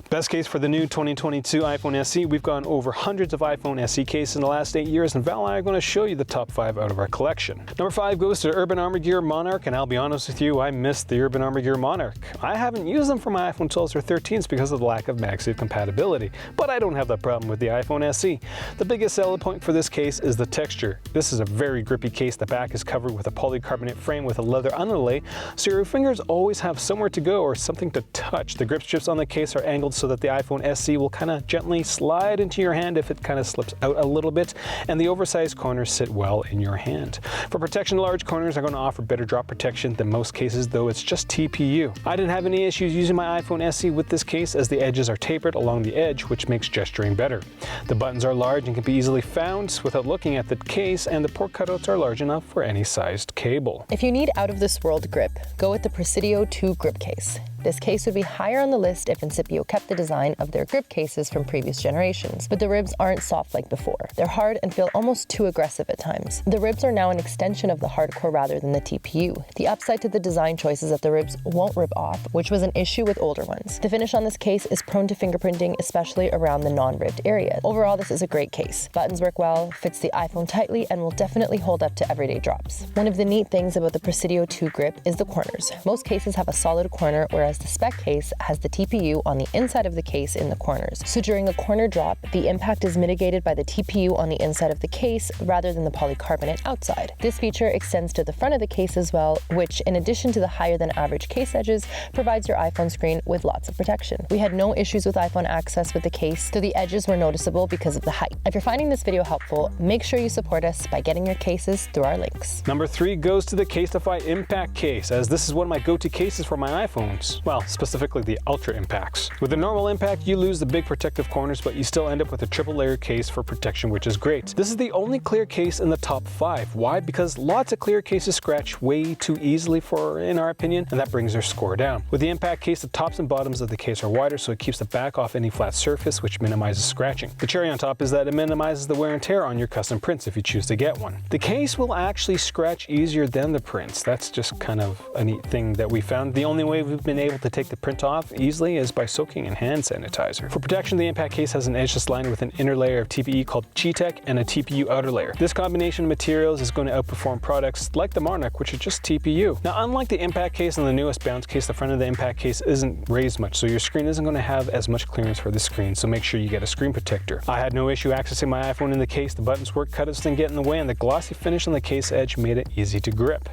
Best case for the new 2022 iPhone SE. We've gone over hundreds of iPhone SE cases in the last 8 years, and Val and I are going to show you the top 5 out of our collection. Number 5 goes to Urban Armor Gear Monarch, and I'll be honest with you, I missed the Urban Armor Gear Monarch. I haven't used them for my iPhone 12s or 13s because of the lack of MagSafe compatibility, but I don't have that problem with the iPhone SE. The biggest selling point for this case is the texture. This is a very grippy case. The back is covered with a polycarbonate frame with a leather underlay, so your fingers always have somewhere to go or something to touch. The grip strips on the case are angled so that the iPhone SE will kind of gently slide into your hand if it kind of slips out a little bit, and the oversized corners sit well in your hand. For protection, large corners are going to offer better drop protection than most cases, though it's just TPU. I didn't have any issues using my iPhone SE with this case, as the edges are tapered along the edge, which makes gesturing better. The buttons are large and can be easily found without looking at the case, and the port cutouts are large enough for any sized cable. If you need out-of-this-world grip, go with the Presidio 2 grip case. This case would be higher on the list if Incipio kept the design of their grip cases from previous generations, but the ribs aren't soft like before. They're hard and feel almost too aggressive at times. The ribs are now an extension of the hardcore rather than the TPU. The upside to the design choice is that the ribs won't rip off, which was an issue with older ones. The finish on this case is prone to fingerprinting, especially around the non-ribbed area. Overall, this is a great case. Buttons work well, fits the iPhone tightly, and will definitely hold up to everyday drops. One of the neat things about the Presidio 2 grip is the corners. Most cases have a solid corner, whereas the spec case has the TPU on the inside of the case in the corners. So during a corner drop, the impact is mitigated by the TPU on the inside of the case rather than the polycarbonate outside. This feature extends to the front of the case as well, which, in addition to the higher than average case edges, provides your iPhone screen with lots of protection. We had no issues with iPhone access with the case, though the edges were noticeable because of the height. If you're finding this video helpful, make sure you support us by getting your cases through our links. Number 3 goes to the Caseify Impact Case, as this is one of my go-to cases for my iPhones. Well, specifically the Ultra Impacts. With the normal impact, you lose the big protective corners, but you still end up with a triple layer case for protection, which is great. This is the only clear case in the top 5. Why? Because lots of clear cases scratch way too easily in our opinion, and that brings their score down. With the impact case, the tops and bottoms of the case are wider, so it keeps the back off any flat surface, which minimizes scratching. The cherry on top is that it minimizes the wear and tear on your custom prints if you choose to get one. The case will actually scratch easier than the prints. That's just kind of a neat thing that we found. The only way we've been able to take the print off easily is by soaking in hand sanitizer. For protection, the impact case has an edgeless liner with an inner layer of TPE called G-Tech and a TPU outer layer. This combination of materials is going to outperform products like the Monarch, which are just TPU. Now, unlike the impact case and the newest bounce case, the front of the impact case isn't raised much, so your screen isn't going to have as much clearance for the screen, so make sure you get a screen protector. I had no issue accessing my iPhone in the case. The buttons work, cutouts didn't get in the way, and the glossy finish on the case edge made it easy to grip.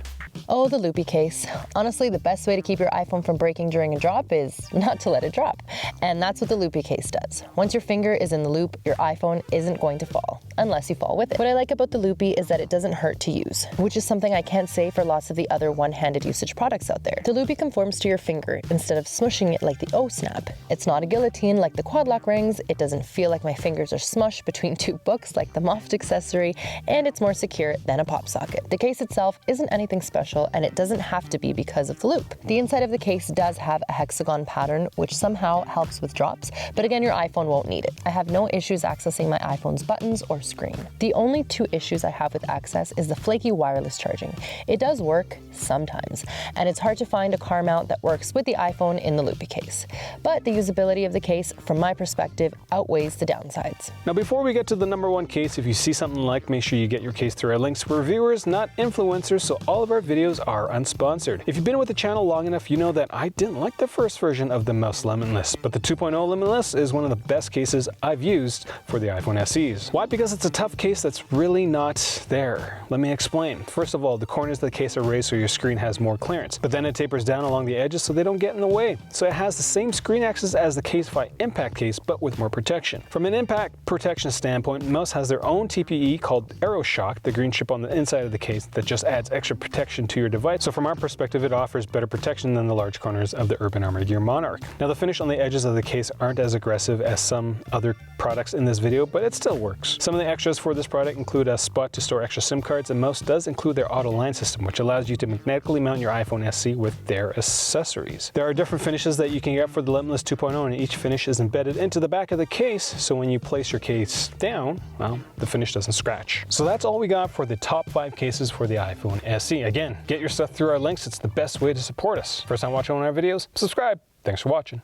Oh, the Loopy Case. Honestly, the best way to keep your iPhone from breaking during a drop is not to let it drop. And that's what the Loopy Case does. Once your finger is in the loop, your iPhone isn't going to fall, unless you fall with it. What I like about the Loopy is that it doesn't hurt to use, which is something I can't say for lots of the other one-handed usage products out there. The Loopy conforms to your finger instead of smushing it like the O-Snap. It's not a guillotine like the quad lock rings, it doesn't feel like my fingers are smushed between 2 books like the Moft accessory, and it's more secure than a pop socket. The case itself isn't anything special, and it doesn't have to be because of the loop. The inside of the case does have a hexagon pattern, which somehow helps with drops, but again, your iPhone won't need it. I have no issues accessing my iPhone's buttons or screen. The only 2 issues I have with access is the flaky wireless charging. It does work sometimes, and it's hard to find a car mount that works with the iPhone in the Loopy Case. But the usability of the case, from my perspective, outweighs the downsides. Now, before we get to the number 1 case, if you see something like, make sure you get your case through our links. We're reviewers, not influencers, so all of our videos are unsponsored. If you've been with the channel long enough, you know that I didn't like the first version of the mouse limitless, but the 2.0 limitless is one of the best cases I've used for the iPhone SEs. Why? Because it's a tough case that's really not there. Let me explain. First of all, the corners of the case are raised so your screen has more clearance, but then it tapers down along the edges so they don't get in the way. So it has the same screen access as the Caseify Impact Case, but with more protection. From an impact protection standpoint, most has their own TPE called AeroShock, the green chip on the inside of the case that just adds extra protection to your device. So from our perspective, it offers better protection than the large corners of the Urban Armor Gear Monarch. Now, the finish on the edges of the case aren't as aggressive as some other products in this video, but it still works. Some of the extras for this product include a spot to store extra SIM cards, and most does include their auto line system, which allows you to magnetically mount your iPhone SE with their accessories. There are different finishes that you can get for the Limitless 2.0, and each finish is embedded into the back of the case, so when you place your case down, well, the finish doesn't scratch. So that's all we got for the top 5 cases for the iPhone SE. Again, get your stuff through our links. It's the best way to support us. First time watching one of our videos, subscribe. Thanks for watching.